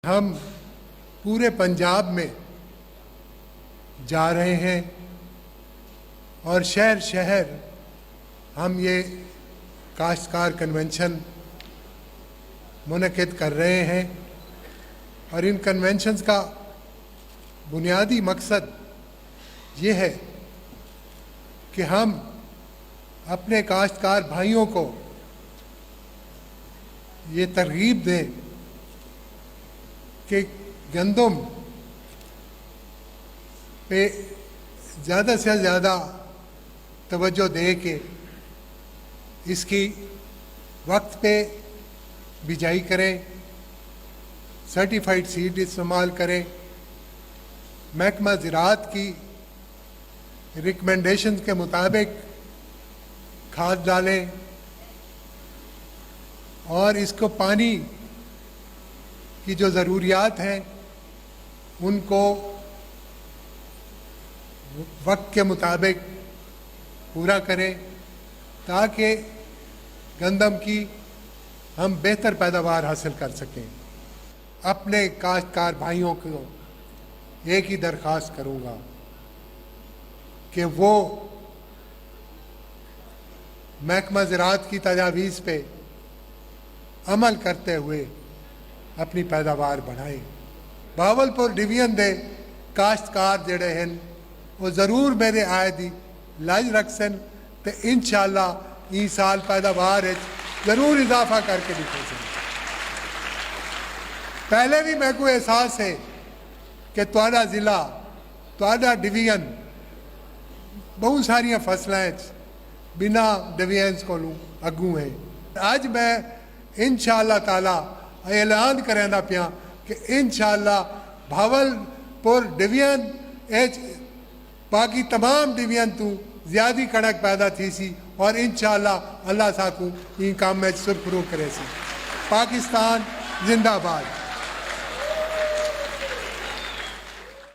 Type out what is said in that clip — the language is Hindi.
हम पूरे पंजाब में जा रहे हैं और शहर शहर हम ये काश्तकार कन्वेंशन मुनक़िद कर रहे हैं और इन कन्वेंशंस का बुनियादी मकसद ये है कि हम अपने काश्तकार भाइयों को ये तरगीब दें कि गंदम पे ज़्यादा से ज़्यादा तवज्जो दे के इसकी वक्त पे बिजाई करें, सर्टिफाइड सीड इस्तेमाल करें, महकमा ज़राअत की रिकमेंडेशंस के मुताबिक खाद डालें और इसको पानी की जो ज़रूरियात हैं उनको वक्त के मुताबिक पूरा करें ताकि गंदम की हम बेहतर पैदावार हासिल कर सकें। अपने काश्तकार भाइयों को एक ही दरख्वास्त करूँगा कि वो महकमा ज़राअत की तजावीज़ पे अमल करते हुए अपनी पैदावार बढ़ाएं। बहावलपुर डिवीजन दे काश्तकार जड़े हैं वो ज़रूर मेरे आए दी लाज रखसन तो इंशाअल्लाह इस साल पैदावार ज़रूर इजाफा करके दिखे। पहले भी मैं को एहसास है कि तुहाडा ज़िला तुहाडा डिवीजन बहुत सारिया फसलें बिना डिवीजन्स को अगू है। अज मैं इंशाअल्लाह ताला ऐलान करना पिया कि इंशाअल्लाह बहावलपुर डिवीजन बाकी तमाम डिवीजन तू ज़्यादा कणक पैदा थी सी और इंशाअल्लाह अल्लाह साकू इन काम में सुरखरू करे सी। पाकिस्तान जिंदाबाद।